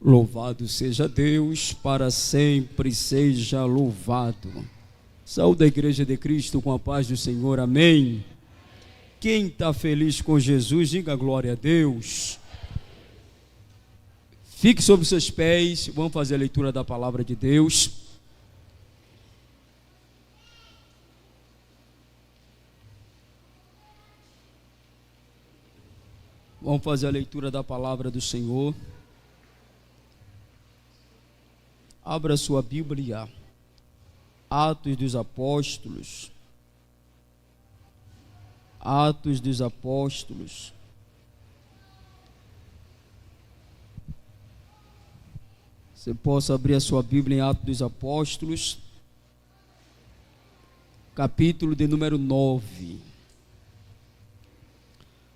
Louvado seja Deus, para sempre seja louvado. Saúde a Igreja de Cristo com a paz do Senhor, amém. Quem está feliz com Jesus, diga glória a Deus. Fique sobre os seus pés, vamos fazer a leitura da palavra de Deus. Vamos fazer a leitura da palavra do Senhor. Abra sua Bíblia, Atos dos Apóstolos. Atos dos Apóstolos. Você possa abrir a sua Bíblia em Atos dos Apóstolos, capítulo de número 9.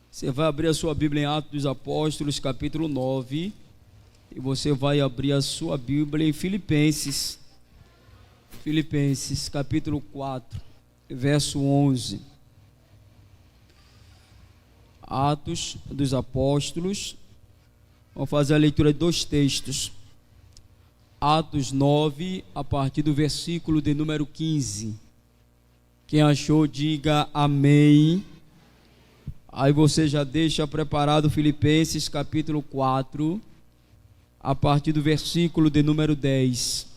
Você vai abrir a sua Bíblia em Atos dos Apóstolos, capítulo 9. E você vai abrir a sua Bíblia em Filipenses, capítulo 4, verso 11. Atos dos Apóstolos. Vamos fazer a leitura de dois textos. Atos 9, a partir do versículo de número 15. Quem achou, diga amém. Aí você já deixa preparado Filipenses, capítulo 4, a partir do versículo de número 10.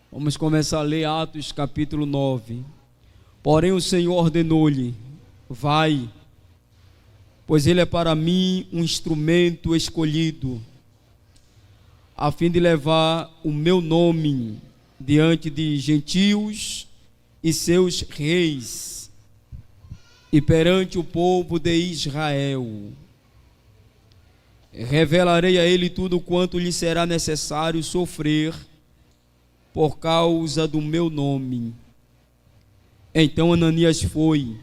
Vamos começar a ler Atos capítulo 9. Porém o Senhor ordenou-lhe: vai, pois ele é para mim um instrumento escolhido, a fim de levar o meu nome diante de gentios e seus reis, e perante o povo de Israel. Revelarei a ele tudo quanto lhe será necessário sofrer por causa do meu nome. Então Ananias foi,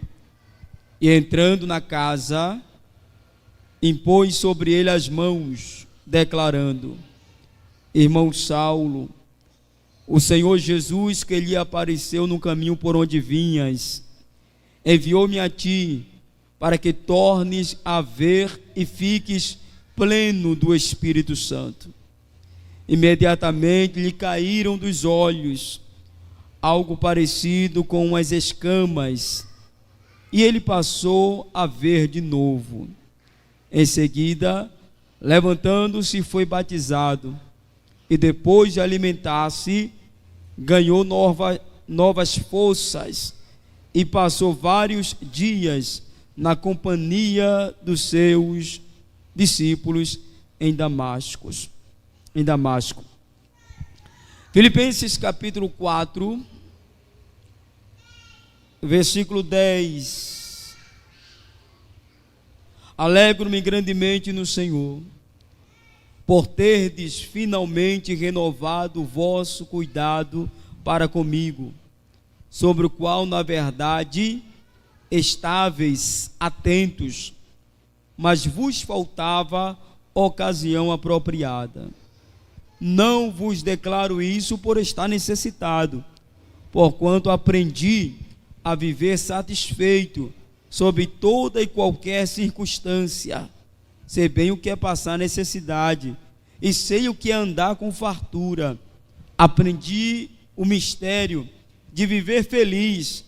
e entrando na casa, impôs sobre ele as mãos, declarando: irmão Saulo, o Senhor Jesus, que lhe apareceu no caminho por onde vinhas, enviou-me a ti, para que tornes a ver e fiques pleno do Espírito Santo. Imediatamente lhe caíram dos olhos algo parecido com as escamas, e ele passou a ver de novo. Em seguida, levantando-se, foi batizado, e depois de alimentar-se, ganhou novas forças, e passou vários dias na companhia dos seus discípulos em Damasco. Filipenses capítulo 4, versículo 10. Alegro-me grandemente no Senhor, por terdes finalmente renovado o vosso cuidado para comigo, sobre o qual, na verdade, estáveis atentos, mas vos faltava ocasião apropriada. Não vos declaro isso por estar necessitado, porquanto aprendi a viver satisfeito sob toda e qualquer circunstância. Sei bem o que é passar necessidade, e sei o que é andar com fartura. Aprendi o mistério de viver feliz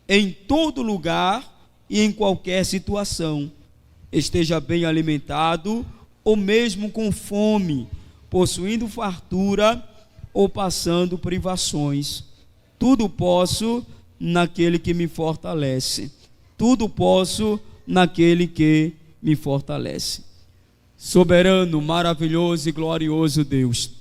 em todo lugar e em qualquer situação, esteja bem alimentado ou mesmo com fome, possuindo fartura ou passando privações. Tudo posso naquele que me fortalece. Tudo posso naquele que me fortalece. Soberano, maravilhoso e glorioso Deus,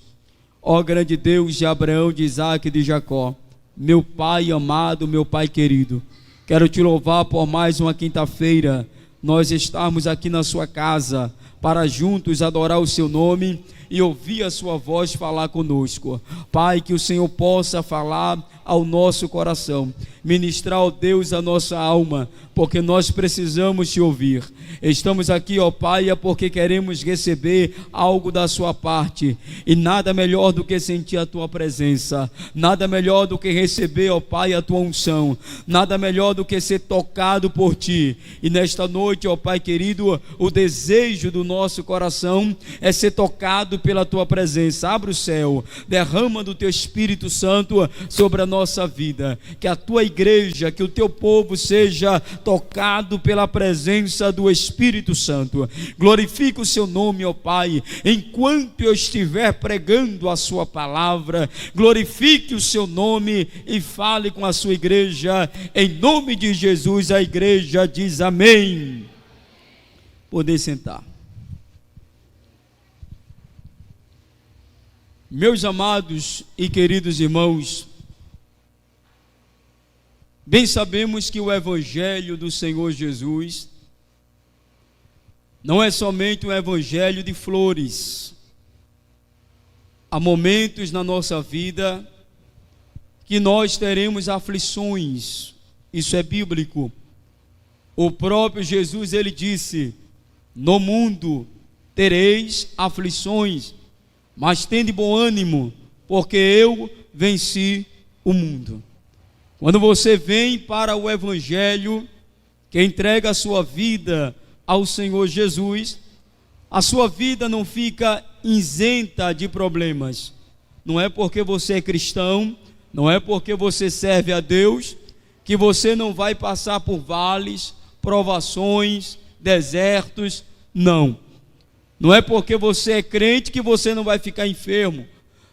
ó grande Deus de Abraão, de Isaque e de Jacó, meu Pai amado, meu Pai querido, quero te louvar por mais uma quinta-feira, nós estarmos aqui na sua casa, para juntos adorar o seu nome e ouvir a sua voz falar conosco. Pai, que o Senhor possa falar ao nosso coração, ministrar, ó Deus, a nossa alma, porque nós precisamos te ouvir. Estamos aqui, ó Pai, é porque queremos receber algo da sua parte, e nada melhor do que sentir a tua presença, nada melhor do que receber, ó Pai, a tua unção, nada melhor do que ser tocado por ti. E nesta noite, ó Pai querido, o desejo do nosso coração é ser tocado tocado pela tua presença. Abre o céu, derrama do teu Espírito Santo sobre a nossa vida, que a tua igreja, que o teu povo seja tocado pela presença do Espírito Santo. Glorifica o seu nome, ó Pai, enquanto eu estiver pregando a sua palavra. Glorifique o seu nome e fale com a sua igreja, em nome de Jesus. A igreja diz amém. Poder sentar. Meus amados e queridos irmãos, bem sabemos que o Evangelho do Senhor Jesus não é somente um evangelho de flores. Há momentos na nossa vida que nós teremos aflições, isso é bíblico. O próprio Jesus, ele disse: no mundo tereis aflições, mas tende bom ânimo, porque eu venci o mundo. Quando você vem para o Evangelho, que entrega a sua vida ao Senhor Jesus, a sua vida não fica isenta de problemas. Não é porque você é cristão, não é porque você serve a Deus, que você não vai passar por vales, provações, desertos. Não. Não é porque você é crente que você não vai ficar enfermo.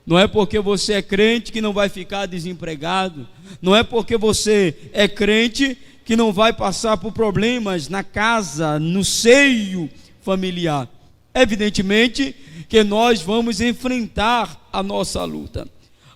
Não é porque você é crente que não vai ficar desempregado. Não é porque você é crente que não vai passar por problemas na casa, no seio familiar. Evidentemente que nós vamos enfrentar a nossa luta.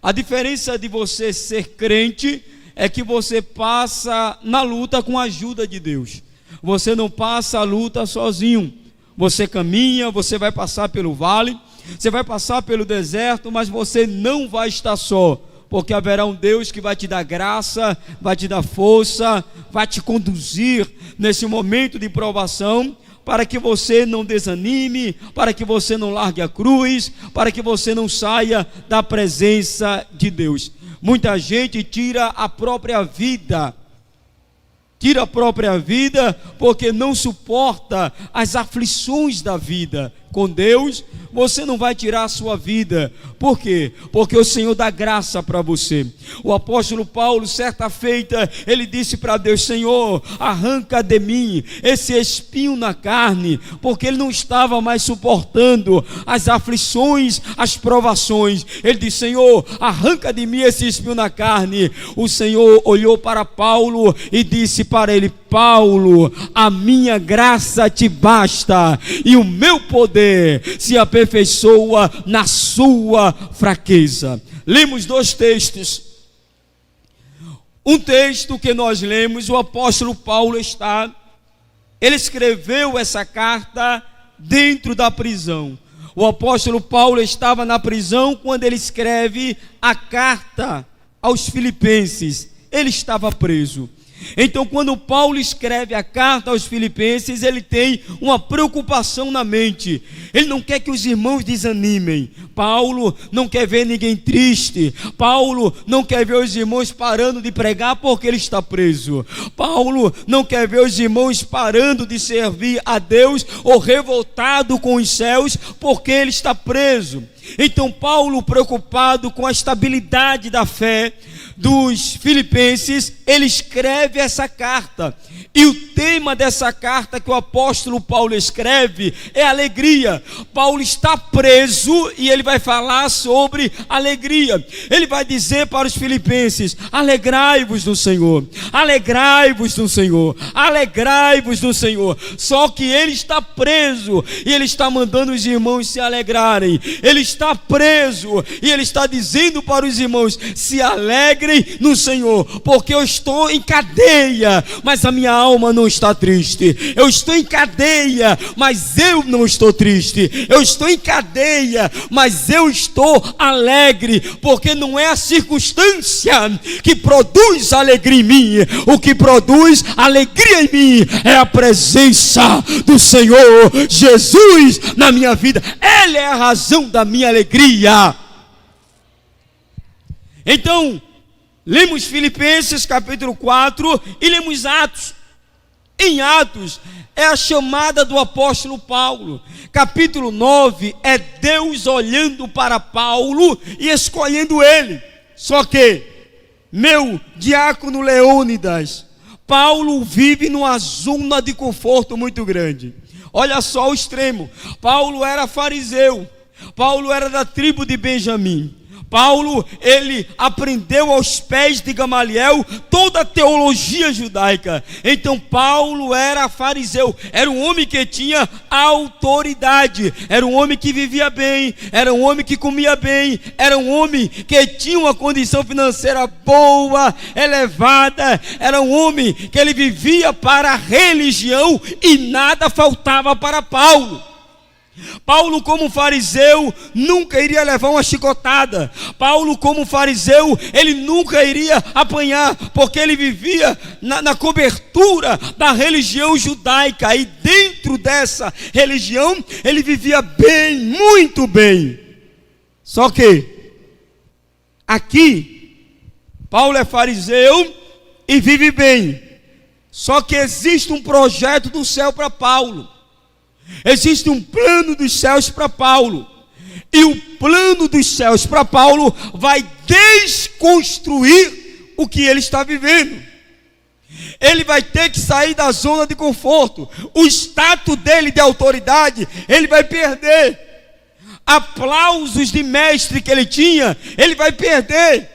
A diferença de você ser crente é que você passa na luta com a ajuda de Deus. Você não passa a luta sozinho. Você caminha, você vai passar pelo vale, você vai passar pelo deserto, mas você não vai estar só, porque haverá um Deus que vai te dar graça, vai te dar força, vai te conduzir nesse momento de provação, para que você não desanime, para que você não largue a cruz, para que você não saia da presença de Deus. Muita gente tira a própria vida, porque não suporta as aflições da vida. Com Deus, você não vai tirar a sua vida. Por quê? Porque o Senhor dá graça para você. O apóstolo Paulo, certa feita, ele disse para Deus: Senhor, arranca de mim esse espinho na carne, porque ele não estava mais suportando as aflições, as provações. Ele disse: Senhor, arranca de mim esse espinho na carne. O Senhor olhou para Paulo e disse para ele: Paulo, a minha graça te basta, e o meu poder se aperfeiçoa na sua fraqueza. Lemos dois textos. Um texto que nós lemos, o apóstolo Paulo ele escreveu essa carta dentro da prisão. O apóstolo Paulo estava na prisão quando ele escreve a carta aos Filipenses. Ele estava preso. Então, quando Paulo escreve a carta aos Filipenses, ele tem uma preocupação na mente. Ele não quer que os irmãos desanimem. Paulo não quer ver ninguém triste. Paulo não quer ver os irmãos parando de pregar porque ele está preso. Paulo não quer ver os irmãos parando de servir a Deus ou revoltado com os céus porque ele está preso. Então Paulo, preocupado com a estabilidade da fé dos filipenses, ele escreve essa carta. E o tema dessa carta que o apóstolo Paulo escreve é alegria. Paulo está preso e ele vai falar sobre alegria. Ele vai dizer para os filipenses: alegrai-vos no Senhor, alegrai-vos no Senhor, alegrai-vos no Senhor. Só que ele está preso e ele está mandando os irmãos se alegrarem. Ele está preso e ele está dizendo para os irmãos: se alegrem no Senhor, porque eu estou em cadeia, mas a minha alma não está triste. Eu estou em cadeia, mas eu não estou triste. Eu estou em cadeia, mas eu estou alegre, porque não é a circunstância que produz alegria em mim. O que produz alegria em mim é a presença do Senhor Jesus na minha vida. Ele é a razão da minha alegria. Então, lemos Filipenses capítulo 4 e lemos Atos. em Atos é a chamada do apóstolo Paulo. Capítulo 9 é Deus olhando para Paulo e escolhendo ele. Só que, meu diácono Leônidas, Paulo vive numa zona de conforto muito grande. Olha só o extremo. Paulo era fariseu. Paulo era da tribo de Benjamim. Paulo, ele aprendeu aos pés de Gamaliel toda a teologia judaica. Então Paulo era fariseu, era um homem que tinha autoridade, era um homem que vivia bem, era um homem que comia bem, era um homem que tinha uma condição financeira boa, elevada, era um homem que ele vivia para a religião e nada faltava para Paulo. Paulo, como fariseu, nunca iria levar uma chicotada. Paulo, como fariseu, ele nunca iria apanhar, porque ele vivia na cobertura da religião judaica. E dentro dessa religião, ele vivia bem, muito bem. Só que, aqui, Paulo é fariseu e vive bem. Só que existe um projeto do céu para Paulo. Existe um plano dos céus para Paulo. E o plano dos céus para Paulo vai desconstruir o que ele está vivendo. Ele vai ter que sair da zona de conforto. O status dele de autoridade, ele vai perder. Aplausos de mestre que ele tinha, ele vai perder.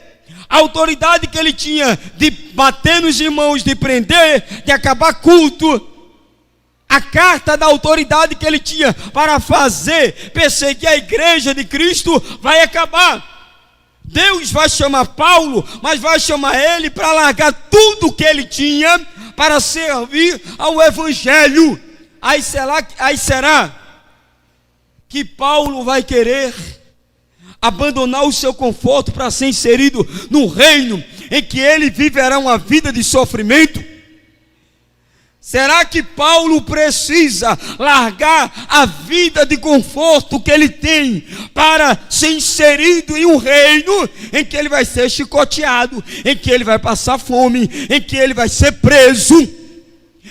A autoridade que ele tinha de bater nos irmãos, de prender, de acabar culto. A carta da autoridade que ele tinha para perseguir a igreja de Cristo vai acabar. Deus vai chamar Paulo, mas vai chamar ele para largar tudo que ele tinha para servir ao evangelho. Aí será que Paulo vai querer abandonar o seu conforto para ser inserido no reino em que ele viverá uma vida de sofrimento? Será que Paulo precisa largar a vida de conforto que ele tem para ser inserido em um reino em que ele vai ser chicoteado, em que ele vai passar fome, em que ele vai ser preso,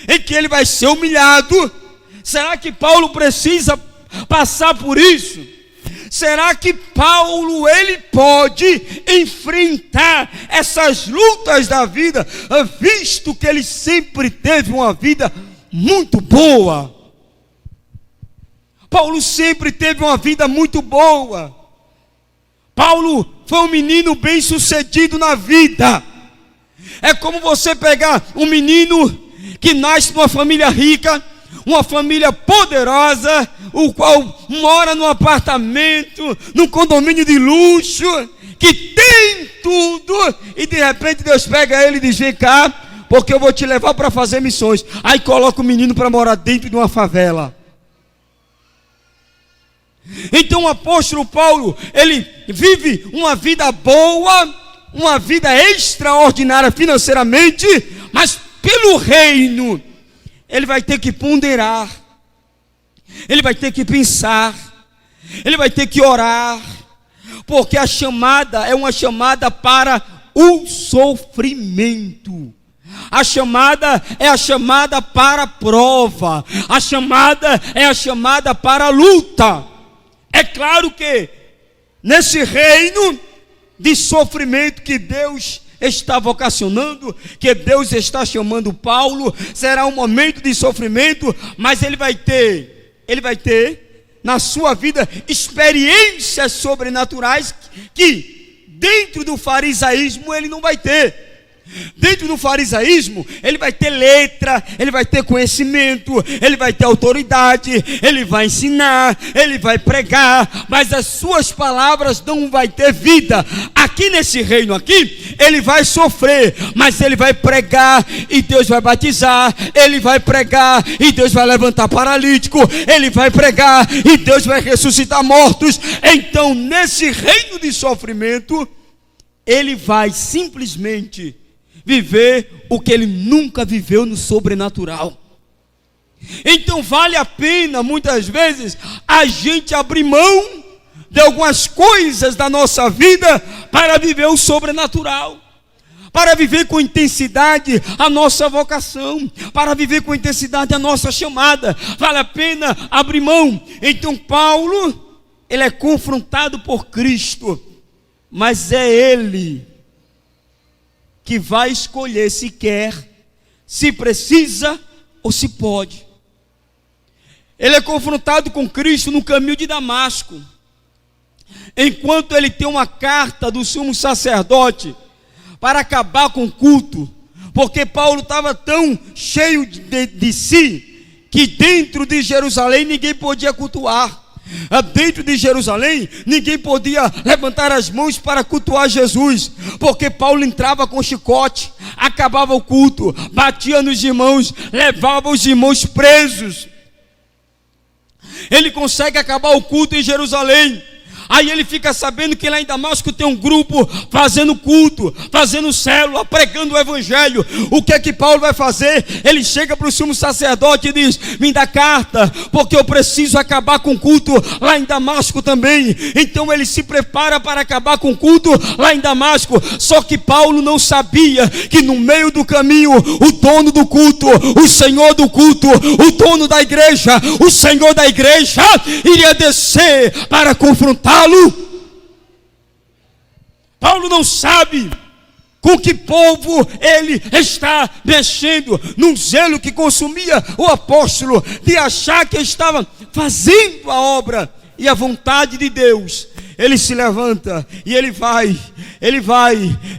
em que ele vai ser humilhado? Será que Paulo precisa passar por isso? Será que Paulo, ele pode enfrentar essas lutas da vida, visto que ele sempre teve uma vida muito boa? Paulo sempre teve uma vida muito boa. Paulo foi um menino bem sucedido na vida. É como você pegar um menino que nasce numa família rica, uma família poderosa, o qual mora num apartamento, num condomínio de luxo, que tem tudo, e de repente Deus pega ele e diz: vem cá, porque eu vou te levar para fazer missões. Aí coloca o menino para morar dentro de uma favela. Então o apóstolo Paulo, ele vive uma vida boa, uma vida extraordinária financeiramente, mas pelo reino ele vai ter que ponderar, ele vai ter que pensar, ele vai ter que orar, porque a chamada é uma chamada para o sofrimento. A chamada é a chamada para a prova, a chamada é a chamada para a luta. É claro que nesse reino de sofrimento que Deus está vocacionando, que Deus está chamando Paulo, será um momento de sofrimento, mas ele vai ter na sua vida experiências sobrenaturais que dentro do farisaísmo ele não vai ter. Dentro do farisaísmo, ele vai ter letra, ele vai ter conhecimento, ele vai ter autoridade, ele vai ensinar, ele vai pregar, mas as suas palavras não vai ter vida. Aqui nesse reino aqui, ele vai sofrer, mas ele vai pregar e Deus vai batizar, ele vai pregar e Deus vai levantar paralítico, ele vai pregar e Deus vai ressuscitar mortos. Então, nesse reino de sofrimento, ele vai simplesmente viver o que ele nunca viveu no sobrenatural. Então vale a pena muitas vezes a gente abrir mão de algumas coisas da nossa vida para viver o sobrenatural, para viver com intensidade a nossa vocação, para viver com intensidade a nossa chamada. Vale a pena abrir mão. Então Paulo, ele é confrontado por Cristo, mas é ele que vai escolher se quer, se precisa ou se pode. Ele é confrontado com Cristo no caminho de Damasco, enquanto ele tem uma carta do sumo sacerdote para acabar com o culto, porque Paulo estava tão cheio de si, que dentro de Jerusalém ninguém podia cultuar. Dentro de Jerusalém ninguém podia levantar as mãos para cultuar Jesus, porque Paulo entrava com chicote, acabava o culto, batia nos irmãos, levava os irmãos presos. Ele consegue acabar o culto em Jerusalém. Aí ele fica sabendo que lá em Damasco tem um grupo fazendo culto, fazendo célula, pregando o evangelho. O que é que Paulo vai fazer? Ele chega para o sumo sacerdote e diz: me dá carta, porque eu preciso acabar com o culto lá em Damasco também. Então ele se prepara para acabar com o culto lá em Damasco. Só que Paulo não sabia que no meio do caminho, o dono do culto, o Senhor do culto, o dono da igreja, o Senhor da igreja, iria descer para confrontar. Paulo não sabe com que povo ele está mexendo, num zelo que consumia o apóstolo, de achar que estava fazendo a obra e a vontade de Deus. Ele se levanta e ele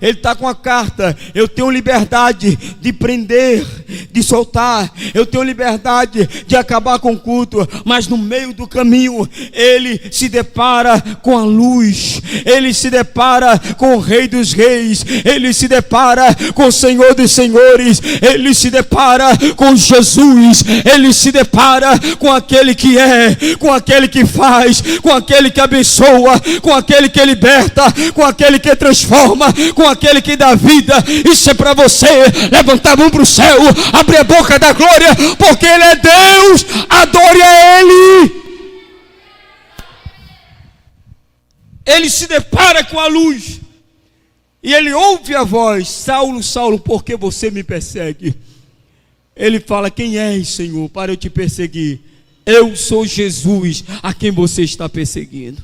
está com a carta. Eu tenho liberdade de prender, de soltar, eu tenho liberdade de acabar com o culto. Mas no meio do caminho ele se depara com a luz, ele se depara com o Rei dos Reis, ele se depara com o Senhor dos Senhores, ele se depara com Jesus, ele se depara com aquele que é, com aquele que faz, com aquele que abençoa, com aquele que liberta, com aquele que transforma, com aquele que dá vida. Isso é para você levantar a mão para o céu, abrir a boca da glória, porque Ele é Deus. Adore a Ele. Ele se depara com a luz e ele ouve a voz: Saulo, Saulo, por que você me persegue? Ele fala: quem és, Senhor, para eu te perseguir? Eu sou Jesus, a quem você está perseguindo.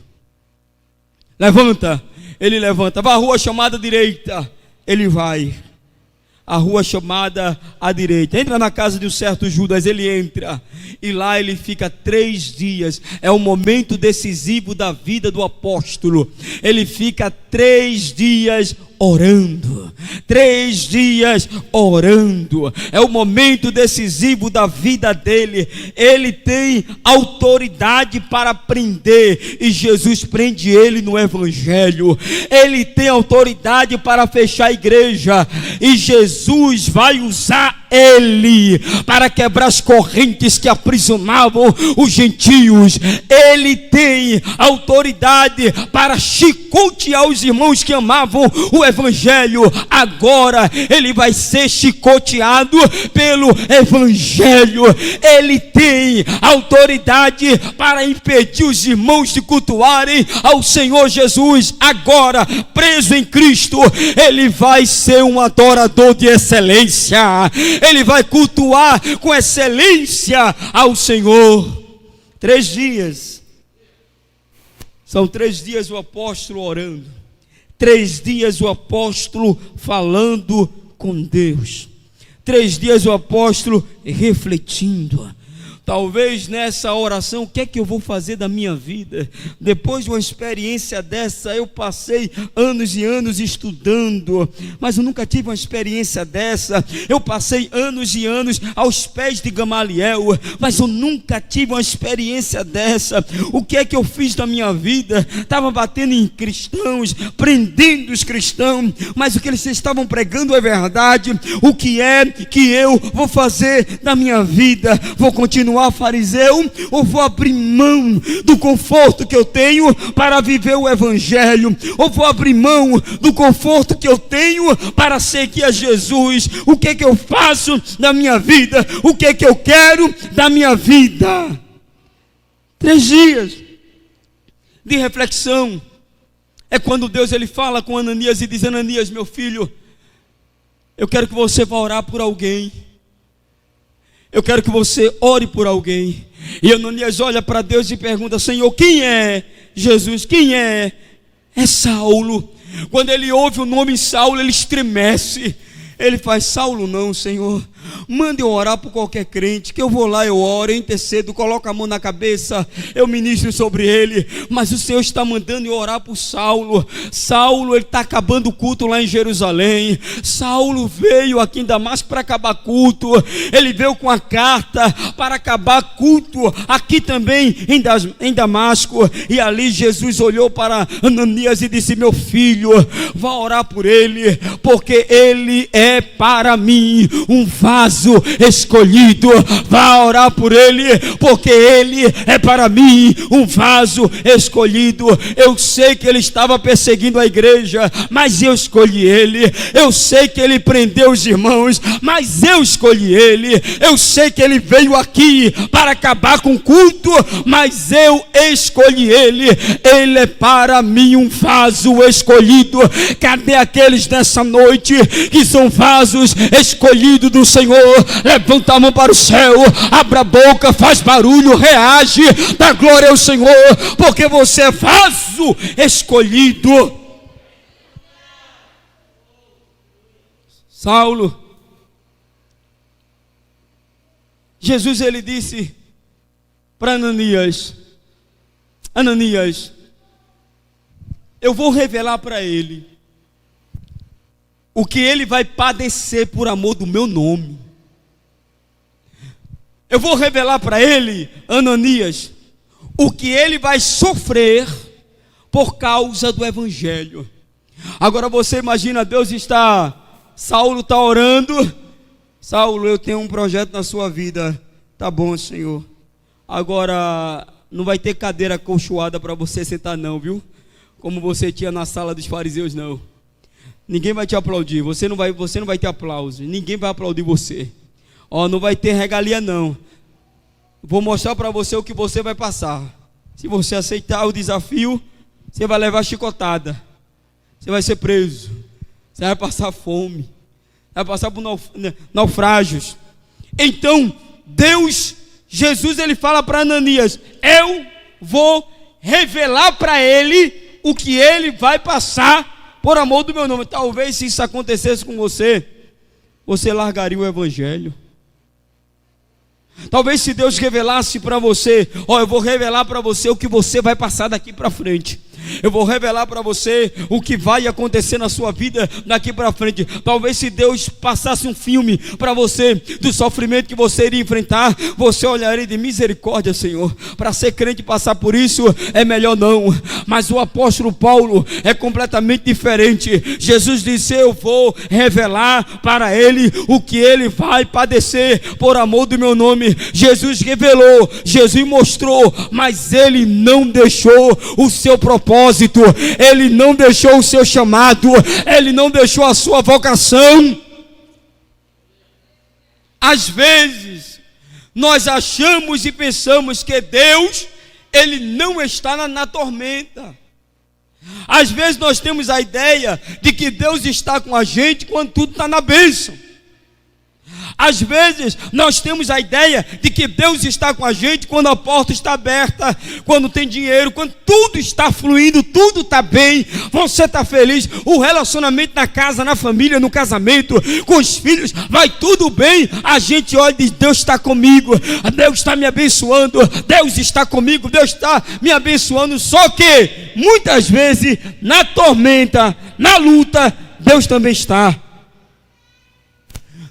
Levanta, ele levanta. Vai à rua chamada direita, ele vai. A rua chamada à direita. Entra na casa de um certo Judas, ele entra. E lá ele fica 3 dias. É o momento decisivo da vida do apóstolo. Ele fica 3 dias orando. 3 dias orando. É o momento decisivo da vida dele. Ele tem autoridade para prender, e Jesus prende ele no evangelho. Ele tem autoridade para fechar a igreja, e Jesus vai usar ele para quebrar as correntes que aprisionavam os gentios. Ele tem autoridade para chicotear os irmãos que amavam o evangelho. Agora ele vai ser chicoteado pelo evangelho. Ele tem autoridade para impedir os irmãos de cultuarem ao Senhor Jesus. Agora, preso em Cristo, ele vai ser um adorador de excelência. Ele vai cultuar com excelência ao Senhor. 3 dias. São 3 dias o apóstolo orando. 3 dias o apóstolo falando com Deus. 3 dias o apóstolo refletindo. Talvez nessa oração: o que é que eu vou fazer da minha vida? Depois de uma experiência dessa, eu passei anos e anos estudando, mas eu nunca tive uma experiência dessa. Eu passei anos e anos aos pés de Gamaliel, mas eu nunca tive uma experiência dessa. O que é que eu fiz da minha vida? Estava batendo em cristãos, prendendo os cristãos, mas o que eles estavam pregando é verdade. O que é que eu vou fazer da minha vida? Vou continuar fariseu, ou vou abrir mão do conforto que eu tenho para viver o evangelho? Ou vou abrir mão do conforto que eu tenho para seguir a Jesus? O que é que eu faço da minha vida? O que é que eu quero da minha vida? 3 dias de reflexão. É quando Deus ele fala com Ananias e diz: Ananias, meu filho, Eu quero que você vá orar por alguém. Eu quero que você ore por alguém. E Ananias olha para Deus e pergunta: Senhor, quem é? Jesus, quem é? É Saulo. Quando ele ouve o nome Saulo, ele estremece. Ele faz: Saulo não, Senhor. Manda eu orar por qualquer crente, que eu vou lá, eu oro, eu intercedo, coloco a mão na cabeça, eu ministro sobre ele. Mas o Senhor está mandando eu orar por Saulo. Saulo, ele está acabando o culto lá em Jerusalém. Saulo veio aqui em Damasco para acabar culto. Ele veio com a carta para acabar culto aqui também em Damasco. E ali Jesus olhou para Ananias e disse: meu filho, vá orar por ele, porque ele é para mim um vaso escolhido. Vá orar por ele, porque ele é para mim um vaso escolhido. Eu sei que ele estava perseguindo a igreja, mas eu escolhi ele. Eu sei que ele prendeu os irmãos, mas eu escolhi ele. Eu sei que ele veio aqui para acabar com o culto, mas eu escolhi ele. Ele é para mim um vaso escolhido. Cadê aqueles nessa noite que são vasos escolhidos do Senhor? Levanta a mão para o céu, abra a boca, faz barulho, reage, dá glória ao Senhor, porque você é vaso escolhido. Saulo, Jesus, ele disse para Ananias: Ananias, eu vou revelar para ele o que ele vai padecer por amor do meu nome. Eu vou revelar para ele, Ananias, o que ele vai sofrer por causa do evangelho. Agora você imagina, Saulo está orando: Saulo, eu tenho um projeto na sua vida. Tá bom, Senhor. Agora não vai ter cadeira acolchoada para você sentar não, viu? Como você tinha na sala dos fariseus, não. Ninguém vai te aplaudir, você não vai ter aplauso, ninguém vai aplaudir você. Não vai ter regalia não. Vou mostrar para você o que você vai passar. Se você aceitar o desafio, você vai levar chicotada, você vai ser preso, você vai passar fome, vai passar por naufrágios. Então Jesus, ele fala para Ananias: eu vou revelar para ele o que ele vai passar por amor do meu nome. Talvez se isso acontecesse com você, você largaria o evangelho. Talvez se Deus revelasse para você: eu vou revelar para você o que você vai passar daqui para frente. Eu vou revelar para você o que vai acontecer na sua vida daqui para frente. Talvez se Deus passasse um filme para você do sofrimento que você iria enfrentar, você olharia de misericórdia, Senhor. Para ser crente passar por isso é melhor não. Mas o apóstolo Paulo é completamente diferente. Jesus disse: eu vou revelar para ele o que ele vai padecer por amor do meu nome. Jesus revelou, Jesus mostrou, mas ele não deixou o seu propósito, ele não deixou o seu chamado, ele não deixou a sua vocação. Às vezes nós achamos e pensamos que Deus, ele não está na tormenta. Às vezes nós temos a ideia de que Deus está com a gente quando tudo está na bênção. Às vezes nós temos a ideia de que Deus está com a gente quando a porta está aberta, quando tem dinheiro, quando tudo está fluindo, tudo está bem, você está feliz, o relacionamento na casa, na família, no casamento, com os filhos, vai tudo bem. A gente olha e diz: Deus está comigo, Deus está me abençoando, Deus está comigo, Deus está me abençoando. Só que muitas vezes na tormenta, na luta, Deus também está.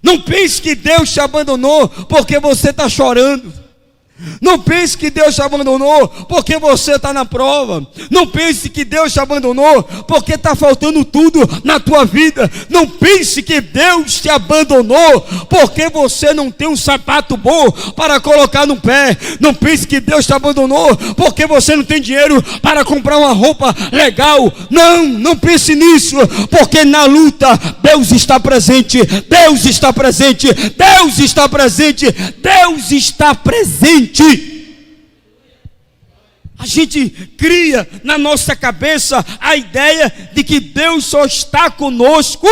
Não pense que Deus te abandonou porque você está chorando. Não pense que Deus te abandonou porque você está na prova. Não pense que Deus te abandonou porque está faltando tudo na tua vida. Não pense que Deus te abandonou porque você não tem um sapato bom para colocar no pé. Não pense que Deus te abandonou porque você não tem dinheiro para comprar uma roupa legal. Não pense nisso, porque na luta Deus está presente. Deus está presente. Deus está presente. Deus está presente. A gente cria na nossa cabeça a ideia de que Deus só está conosco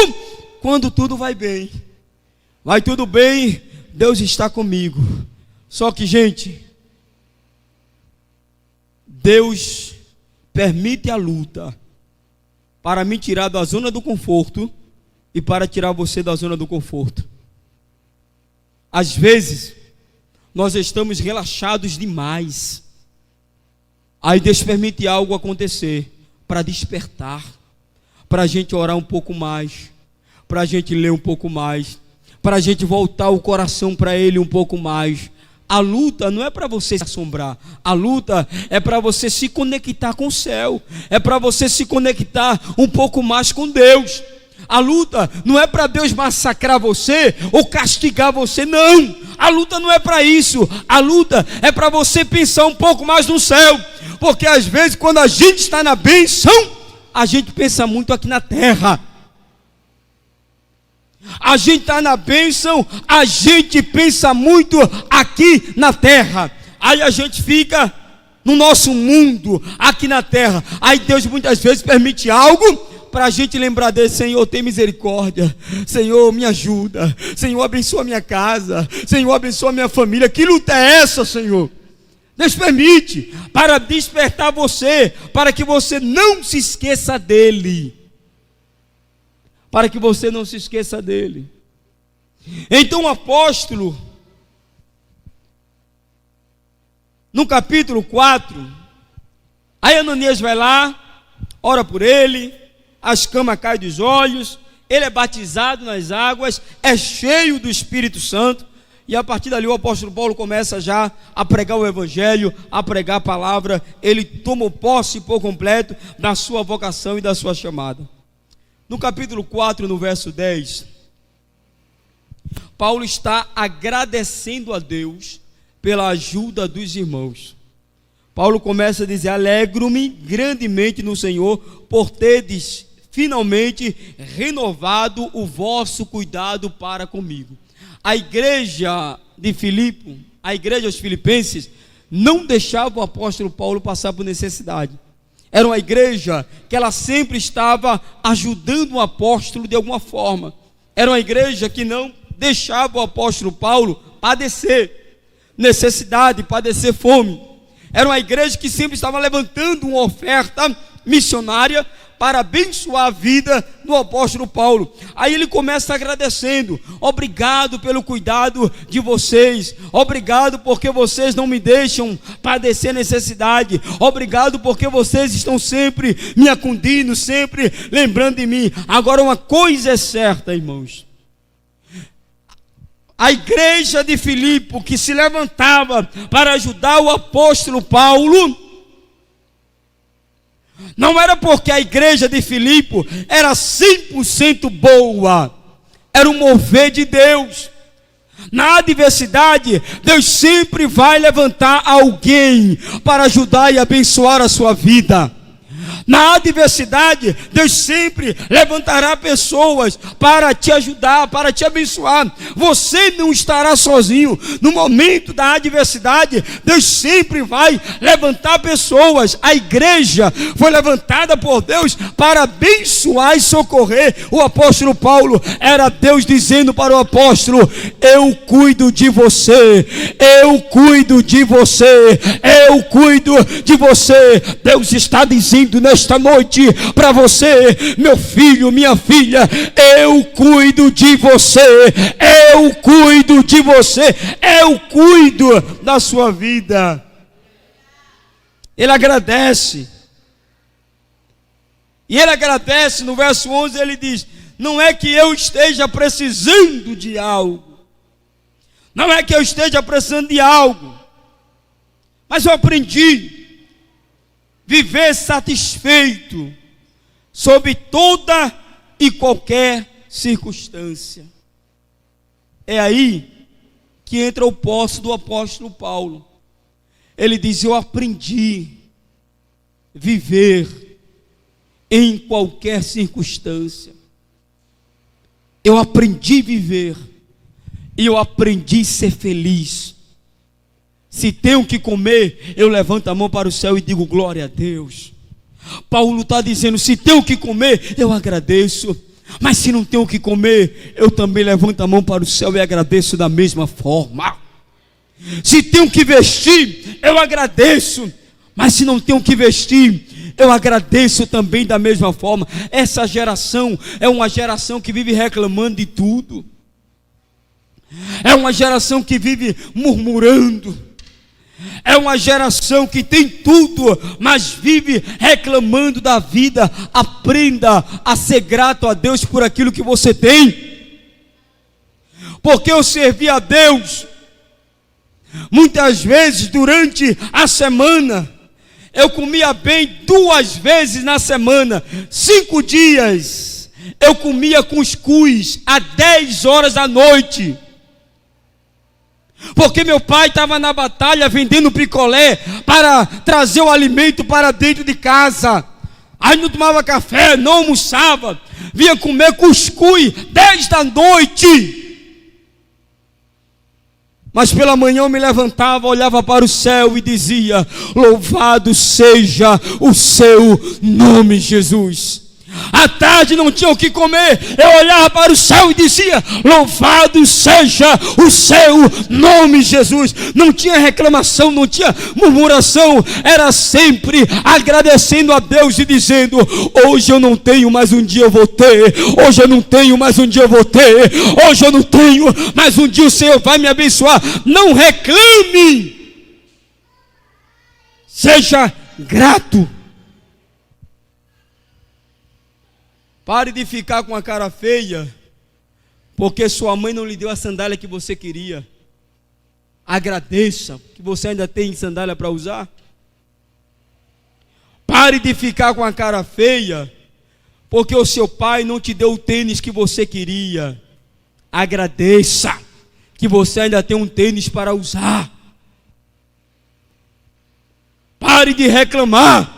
quando tudo vai bem. Vai tudo bem, Deus está comigo. Só que, gente, Deus permite a luta para me tirar da zona do conforto e para tirar você da zona do conforto. Às vezes, nós estamos relaxados demais. Aí Deus permite algo acontecer para despertar, para a gente orar um pouco mais, para a gente ler um pouco mais, para a gente voltar o coração para Ele um pouco mais. A luta não é para você se assombrar, a luta é para você se conectar com o céu, é para você se conectar um pouco mais com Deus. A luta não é para Deus massacrar você ou castigar você, não. A luta não é para isso. A luta é para você pensar um pouco mais no céu. Porque às vezes quando a gente está na bênção, a gente pensa muito aqui na terra. A gente está na bênção, a gente pensa muito aqui na terra. Aí a gente fica no nosso mundo, aqui na terra. Aí Deus muitas vezes permite algo para a gente lembrar dele. Senhor, tem misericórdia. Senhor, me ajuda. Senhor, abençoa a minha casa. Senhor, abençoa a minha família. Que luta é essa, Senhor? Deus permite para despertar você, para que você não se esqueça dele. Para que você não se esqueça dele. Então o apóstolo, no capítulo 4, aí Ananias vai lá, ora por ele, a escama cai dos olhos, ele é batizado nas águas, é cheio do Espírito Santo, e a partir dali o apóstolo Paulo começa já a pregar o evangelho, a pregar a palavra. Ele toma posse por completo da sua vocação e da sua chamada. No capítulo 4, no verso 10, Paulo está agradecendo a Deus pela ajuda dos irmãos. Paulo começa a dizer: alegro-me grandemente no Senhor por terdes finalmente renovado o vosso cuidado para comigo. A igreja de Filipe, a igreja dos filipenses, não deixava o apóstolo Paulo passar por necessidade. Era uma igreja que ela sempre estava ajudando o apóstolo de alguma forma. Era uma igreja que não deixava o apóstolo Paulo padecer necessidade, padecer fome. Era uma igreja que sempre estava levantando uma oferta missionária para abençoar a vida do apóstolo Paulo. Aí ele começa agradecendo: obrigado pelo cuidado de vocês, obrigado porque vocês não me deixam padecer necessidade, obrigado porque vocês estão sempre me acudindo, sempre lembrando de mim. Agora uma coisa é certa, irmãos: a igreja de Filipe, que se levantava para ajudar o apóstolo Paulo, não era porque a igreja de Filipe era 100% boa, era um mover de Deus. Na adversidade, Deus sempre vai levantar alguém para ajudar e abençoar a sua vida. Na adversidade, Deus sempre levantará pessoas para te ajudar, para te abençoar. Você não estará sozinho. No momento da adversidade, Deus sempre vai levantar pessoas. A igreja foi levantada por Deus para abençoar e socorrer o apóstolo Paulo. Era Deus dizendo para o apóstolo: eu cuido de você, eu cuido de você, eu cuido de você. Deus está dizendo nesta noite para você: meu filho, minha filha, eu cuido de você, eu cuido de você, eu cuido da sua vida. Ele agradece, e ele agradece. No verso 11 ele diz: não é que eu esteja precisando de algo, não é que eu esteja precisando de algo, mas eu aprendi viver satisfeito sob toda e qualquer circunstância. É aí que entra o posse do apóstolo Paulo. Ele diz: eu aprendi viver em qualquer circunstância. Eu aprendi viver e eu aprendi ser feliz. Se tenho que comer, eu levanto a mão para o céu e digo glória a Deus. Paulo está dizendo: se tenho que comer, eu agradeço. Mas se não tenho o que comer, eu também levanto a mão para o céu e agradeço da mesma forma. Se tenho que vestir, eu agradeço. Mas se não tenho que vestir, eu agradeço também da mesma forma. Essa geração é uma geração que vive reclamando de tudo. É uma geração que vive murmurando. É uma geração que tem tudo, mas vive reclamando da vida. Aprenda a ser grato a Deus por aquilo que você tem. Porque eu servi a Deus muitas vezes durante a semana. Eu comia bem 2 vezes na semana. 5 dias eu comia cuscuz às 10 horas da noite. Porque meu pai estava na batalha vendendo picolé para trazer o alimento para dentro de casa. Aí não tomava café, não almoçava, vinha comer cuscuz 10 da noite. Mas pela manhã eu me levantava, olhava para o céu e dizia: louvado seja o seu nome, Jesus. À tarde não tinha o que comer, eu olhava para o céu e dizia: louvado seja o seu nome, Jesus. Não tinha reclamação, não tinha murmuração, era sempre agradecendo a Deus e dizendo: hoje eu não tenho, mas um dia eu vou ter. Hoje eu não tenho, mas um dia eu vou ter. Hoje eu não tenho, mas um dia o Senhor vai me abençoar. Não reclame, seja grato. Pare de ficar com a cara feia, porque sua mãe não lhe deu a sandália que você queria. Agradeça que você ainda tem sandália para usar. Pare de ficar com a cara feia, porque o seu pai não te deu o tênis que você queria. Agradeça que você ainda tem um tênis para usar. Pare de reclamar.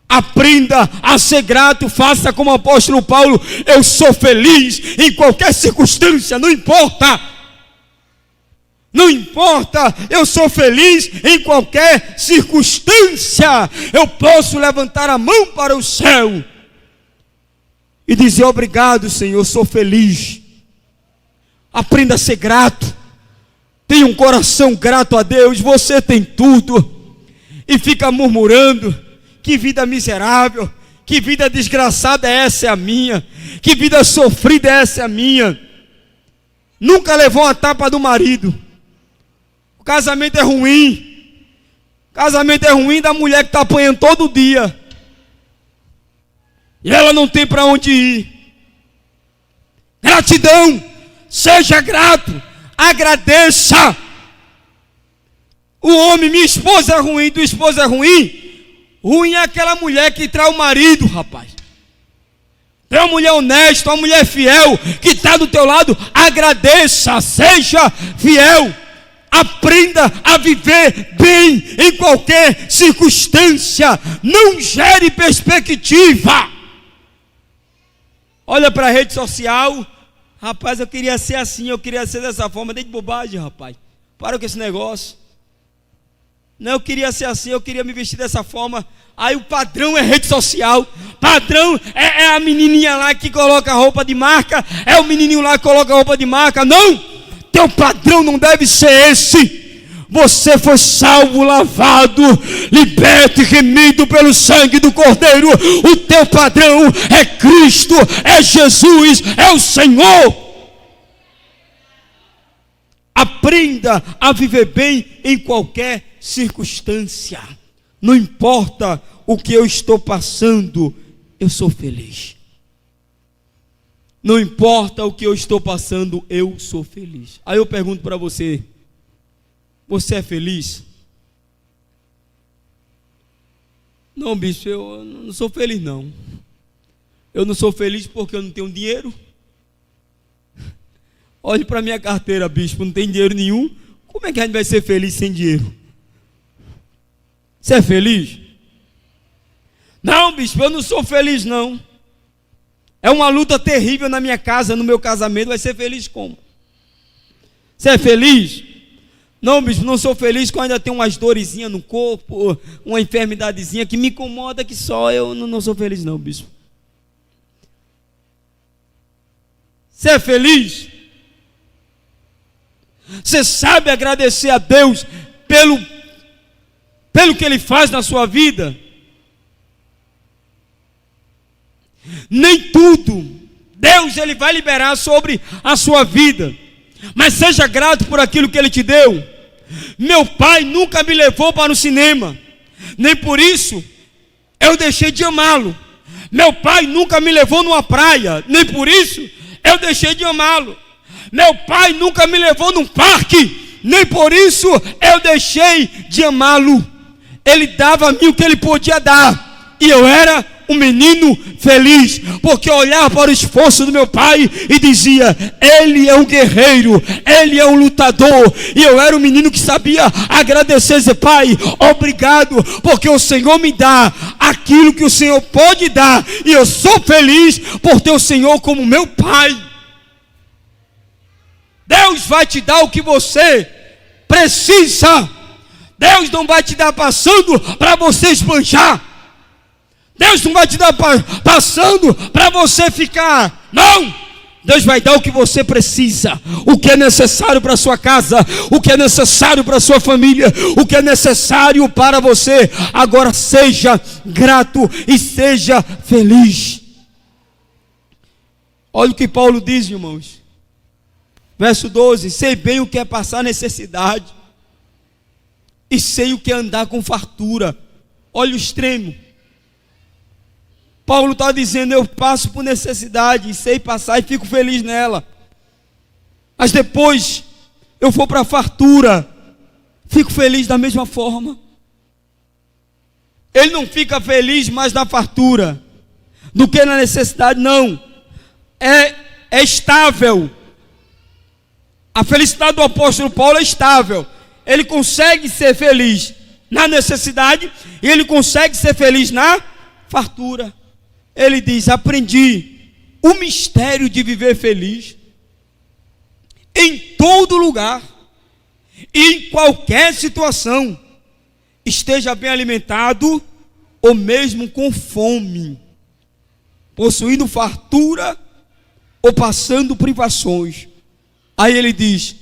Aprenda a ser grato, faça como o apóstolo Paulo: eu sou feliz em qualquer circunstância, não importa. Não importa, eu sou feliz em qualquer circunstância. Eu posso levantar a mão para o céu e dizer: obrigado, Senhor, sou feliz. Aprenda a ser grato. Tenha um coração grato a Deus. Você tem tudo e fica murmurando: que vida miserável, que vida desgraçada essa é a minha, que vida sofrida essa é a minha. Nunca levou uma tapa do marido. O casamento é ruim. O casamento é ruim da mulher que está apanhando todo dia. E ela não tem para onde ir. Gratidão, seja grato, agradeça. O homem: minha esposa é ruim, tua esposa é ruim. Ruim é aquela mulher que trai o marido, rapaz. Tem uma mulher honesta, uma mulher fiel, que está do teu lado. Agradeça, seja fiel. Aprenda a viver bem em qualquer circunstância. Não gere perspectiva. Olha para a rede social: rapaz, eu queria ser assim, eu queria ser dessa forma. Deixa de bobagem, rapaz. Para com esse negócio. Não, eu queria ser assim, eu queria me vestir dessa forma. Aí o padrão é rede social. Padrão é a menininha lá que coloca roupa de marca. É o menininho lá que coloca roupa de marca. Não, teu padrão não deve ser esse. Você foi salvo, lavado, liberto e remido pelo sangue do Cordeiro. O teu padrão é Cristo, é Jesus, é o Senhor. Aprenda a viver bem em qualquer circunstância. Não importa o que eu estou passando, eu sou feliz. Não importa o que eu estou passando, eu sou feliz. Aí eu pergunto para você: você é feliz? Não, bicho, eu não sou feliz não. Eu não sou feliz porque eu não tenho dinheiro. Olhe para minha carteira, bispo, não tem dinheiro nenhum. Como é que a gente vai ser feliz sem dinheiro? Você é feliz? Não, bispo, eu não sou feliz não. É uma luta terrível na minha casa, no meu casamento. Vai ser feliz como? Você é feliz? Não, bispo, não sou feliz quando ainda tenho umas dorezinhas no corpo, uma enfermidadezinha que me incomoda que só. Eu não sou feliz não, bispo. Você é feliz? Você sabe agradecer a Deus pelo que Ele faz na sua vida? Nem tudo Deus Ele vai liberar sobre a sua vida, mas seja grato por aquilo que Ele te deu. Meu pai nunca me levou para o cinema, nem por isso eu deixei de amá-lo. Meu pai nunca me levou numa praia, nem por isso eu deixei de amá-lo. Meu pai nunca me levou num parque, nem por isso eu deixei de amá-lo. Ele dava a mim o que Ele podia dar, e eu era um menino feliz, porque eu olhava para o esforço do meu pai e dizia: ele é um guerreiro, ele é um lutador. E eu era um menino que sabia agradecer, dizer: pai, obrigado, porque o Senhor me dá aquilo que o Senhor pode dar, e eu sou feliz por ter o Senhor como meu pai. Deus vai te dar o que você precisa. Deus não vai te dar passando para você esbanjar. Deus não vai te dar passando para você ficar. Não! Deus vai dar o que você precisa, o que é necessário para a sua casa, o que é necessário para a sua família, o que é necessário para você. Agora seja grato e seja feliz. Olha o que Paulo diz, irmãos. Verso 12: sei bem o que é passar necessidade, e sei o que é andar com fartura. Olha o extremo. Paulo está dizendo: eu passo por necessidade, e sei passar e fico feliz nela. Mas depois eu vou para a fartura, fico feliz da mesma forma. Ele não fica feliz mais na fartura do que na necessidade, não. É estável. A felicidade do apóstolo Paulo é estável. Ele consegue ser feliz na necessidade e ele consegue ser feliz na fartura. Ele diz: aprendi o mistério de viver feliz em todo lugar e em qualquer situação, esteja bem alimentado ou mesmo com fome, possuindo fartura ou passando privações. Aí ele diz: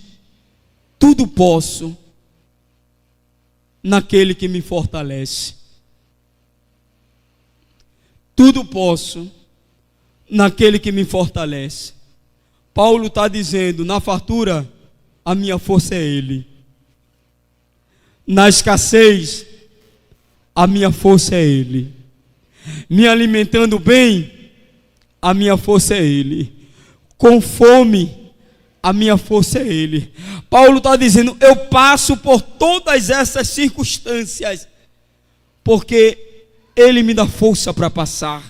tudo posso naquele que me fortalece. Tudo posso naquele que me fortalece. Paulo está dizendo: na fartura, a minha força é Ele. Na escassez, a minha força é Ele. Me alimentando bem, a minha força é Ele. Com fome, a minha força é Ele. Paulo está dizendo: eu passo por todas essas circunstâncias, porque Ele me dá força para passar.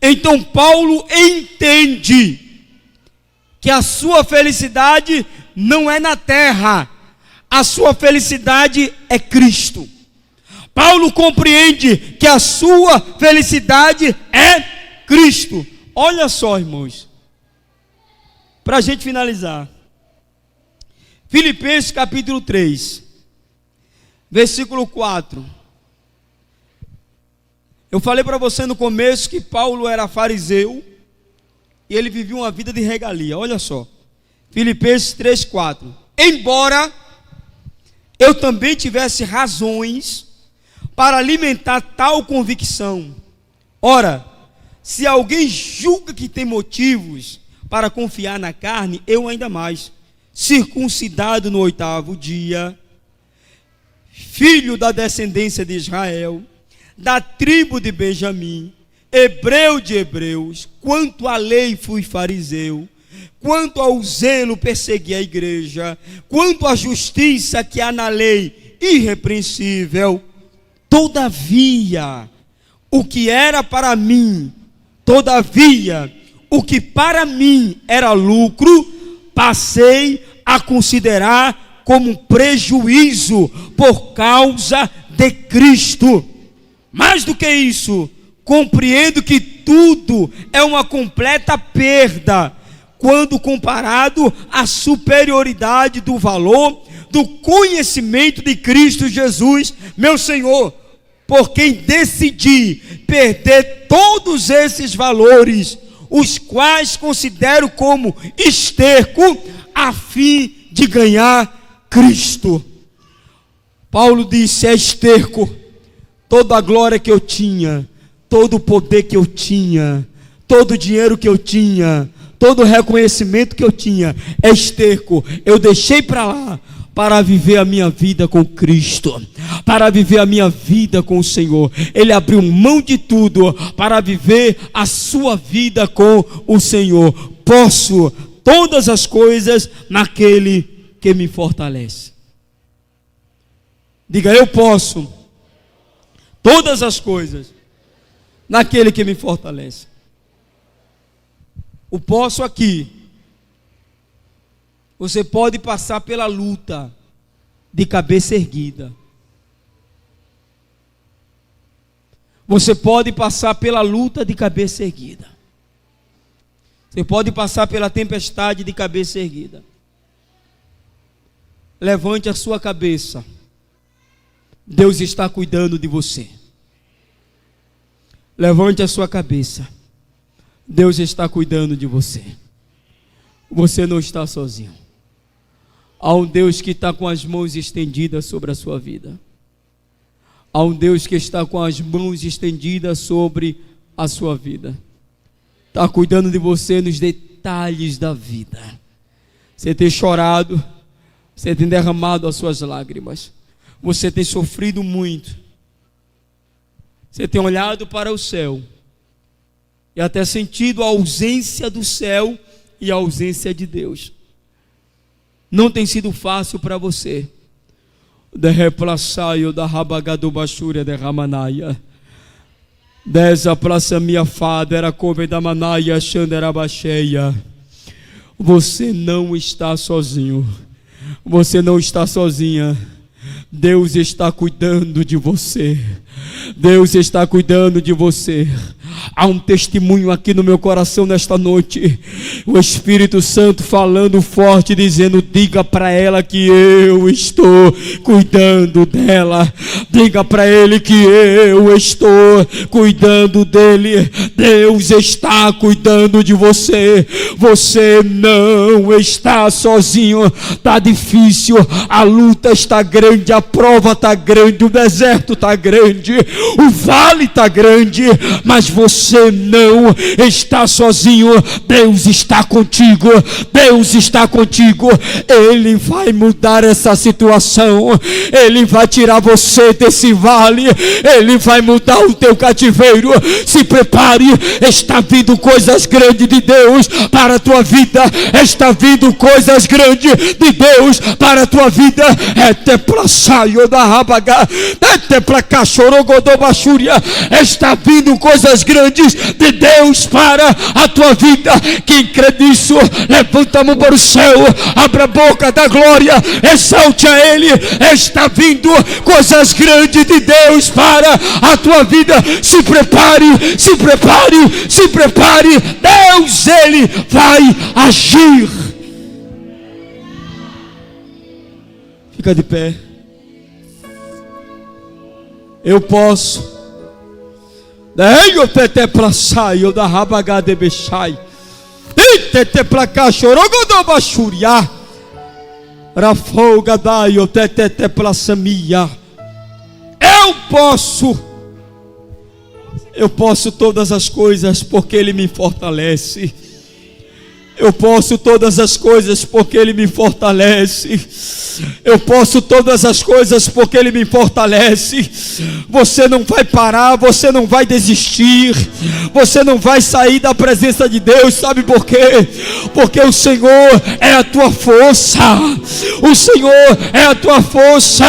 Então Paulo entende que a sua felicidade não é na terra, a sua felicidade é Cristo. Paulo compreende que a sua felicidade é Cristo. Olha só, irmãos, para a gente finalizar, Filipenses capítulo 3, versículo 4. Eu falei para você no começo que Paulo era fariseu e ele vivia uma vida de regalia. Olha só, Filipenses 3,4. Embora eu também tivesse razões para alimentar tal convicção, ora, se alguém julga que tem motivos para confiar na carne, eu ainda mais, circuncidado no 8º dia, filho da descendência de Israel, da tribo de Benjamim, hebreu de hebreus, quanto à lei fui fariseu, quanto ao zelo persegui a igreja, quanto à justiça que há na lei, irrepreensível. Todavia, o que era para mim, o que para mim era lucro, passei a considerar como um prejuízo por causa de Cristo. Mais do que isso, compreendo que tudo é uma completa perda quando comparado à superioridade do valor do conhecimento de Cristo Jesus, meu Senhor, por quem decidi perder todos esses valores, os quais considero como esterco, a fim de ganhar Cristo. Paulo disse: é esterco toda a glória que eu tinha, todo o poder que eu tinha, todo o dinheiro que eu tinha, todo o reconhecimento que eu tinha, é esterco. Eu deixei para lá para viver a minha vida com Cristo, para viver a minha vida com o Senhor. Ele abriu mão de tudo para viver a sua vida com o Senhor. Posso todas as coisas naquele que me fortalece. Diga: eu posso todas as coisas naquele que me fortalece. O posso aqui, você pode passar pela luta de cabeça erguida. Você pode passar pela luta de cabeça erguida. Você pode passar pela tempestade de cabeça erguida. Levante a sua cabeça. Deus está cuidando de você. Levante a sua cabeça. Deus está cuidando de você. Você não está sozinho. Há um Deus que está com as mãos estendidas sobre a sua vida. Há um Deus que está com as mãos estendidas sobre a sua vida. Está cuidando de você nos detalhes da vida. Você tem chorado, você tem derramado as suas lágrimas, você tem sofrido muito, você tem olhado para o céu e até sentido a ausência do céu e a ausência de Deus. Não tem sido fácil para você. De replaçaio da rabagado bachúria de ramanaia. Desa praça minha fada era couve da manaia xandera bacheia. Você não está sozinho. Você não está sozinha. Deus está cuidando de você. Deus está cuidando de você. Há um testemunho aqui no meu coração nesta noite. O Espírito Santo falando forte, dizendo: diga para ela que eu estou cuidando dela. Diga para ele que eu estou cuidando dele. Deus está cuidando de você. Você não está sozinho. Está difícil, a luta está grande, a prova está grande, o deserto está grande, o vale está grande, mas você não está sozinho. Deus está contigo. Deus está contigo. Ele vai mudar essa situação. Ele vai tirar você desse vale. Ele vai mudar o teu cativeiro. Se prepare. Está vindo coisas grandes de Deus para a tua vida. Está vindo coisas grandes de Deus para a tua vida. Até para saio da rabaga, até para cachorogodobachúria. Está vindo coisas grandes de Deus para a tua vida. Quem crê nisso, levanta a mão para o céu, abra a boca da glória, exalte a Ele. Está vindo coisas grandes de Deus para a tua vida. Se prepare, se prepare, se prepare. Deus, Ele vai agir. Fica de pé. Eu posso. Eu tete pra saio da rabaga de bechai. E tete pra cá chorogodô bachuria. Rafolga da eu tete pra samia. Eu posso todas as coisas porque Ele me fortalece. Eu posso todas as coisas porque Ele me fortalece. Eu posso todas as coisas porque Ele me fortalece. Você não vai parar, você não vai desistir, você não vai sair da presença de Deus. Sabe por quê? Porque o Senhor é a tua força. O Senhor é a tua força.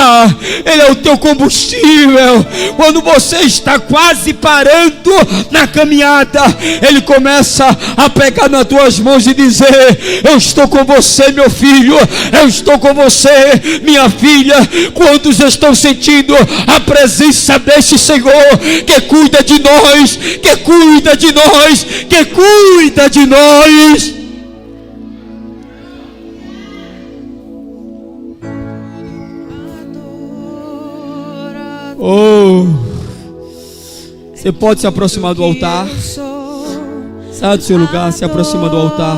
Ele é o teu combustível. Quando você está quase parando na caminhada, Ele começa a pegar nas tuas mãos e dizer: eu estou com você, meu filho, eu estou com você, minha filha. Quantos estão sentindo a presença deste Senhor que cuida de nós, que cuida de nós, que cuida de nós? Oh, você pode se aproximar do altar. Sai do seu lugar, se aproxima do altar.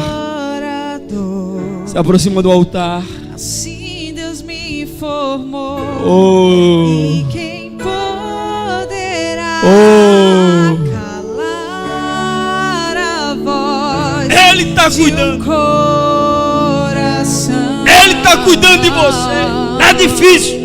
Se aproxima do altar. Assim Deus me formou. Oh. E quem poderá calar a voz? Ele está cuidando. Coração. Ele está cuidando de você. É difícil,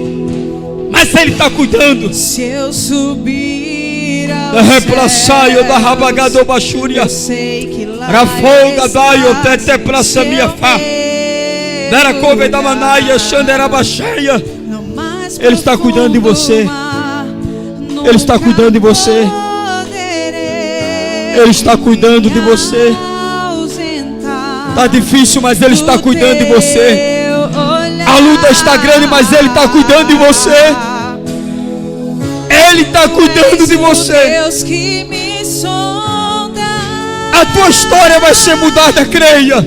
mas Ele está cuidando. Se eu subir ao Da replaçaio da rabagado bachúria. eu sei que lá Rafolga daio estás. tete praça Se minha eu fa. Dera cove da manaia xandera baixaia. no mais Ele está cuidando de você. profundo Ele está cuidando de você. mar, poderei Ele está cuidando de você. ausentar Tá difícil, mas Ele está do cuidando de você. teu olhar. A luta está grande, mas Ele está cuidando de você. Ele está cuidando de O você. Deus que me sonda. A tua história vai ser mudada, creia.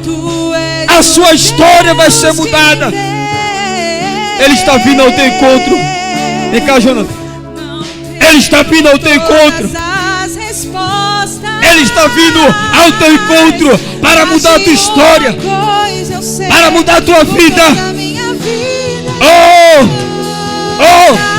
Tu és A o sua história vai Deus ser que mudada. vê. Ele está vindo ao teu encontro. Vem cá, Jonathan. Ele está vindo ao teu encontro. Todas as respostas. Ele está vindo ao teu encontro para mudar a tua história, para mudar a tua vida. Oh! Oh!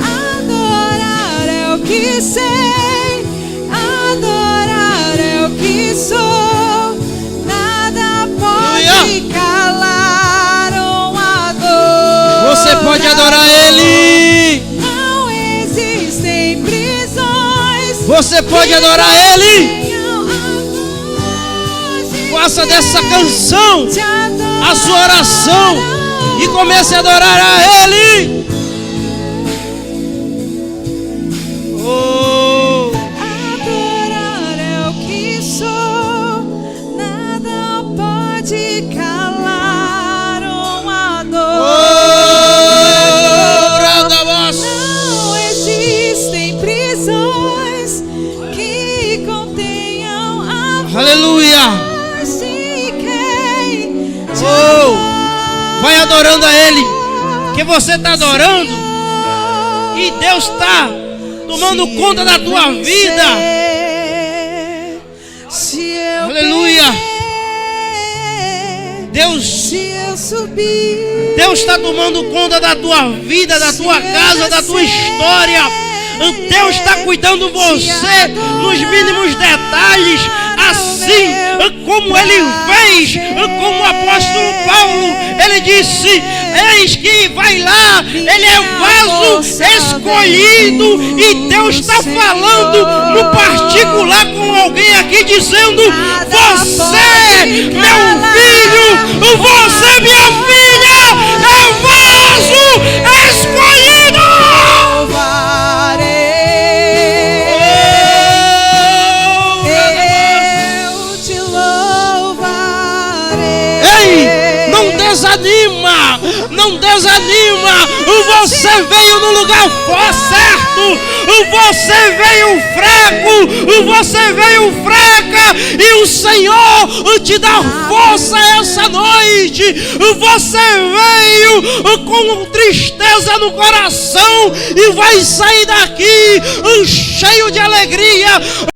Adorar é o que sei, adorar é o que sou. Nada pode calar uma dor. Você pode adorar Ele. Não existem prisões. Você pode adorar Ele. Tenham a voz de Faça dessa canção te a sua oração e comece a adorar a Ele. Oh, adorar é o que sou. Nada pode calar uma dor. brada voz. Não existem prisões que contenham a voz Aleluia. de quem te Oh, vai adorando a Ele, que você está adorando e Deus está tomando conta da tua vida. Aleluia. Deus está tomando conta da tua vida, da tua casa, da tua história. Deus está cuidando de você nos mínimos detalhes, assim como Ele fez, como o apóstolo Paulo. Ele disse: eis que vai lá, ele é vaso escolhido, e Deus está falando no particular com alguém aqui, dizendo: você, meu filho, você, minha filha, é vaso escolhido. Eu te louvarei. Ei, não desanima, não desanima. Você veio no lugar certo. Você veio fraco, você veio fraca, e o Senhor te dá força essa noite. Você veio com tristeza no coração e vai sair daqui cheio de alegria.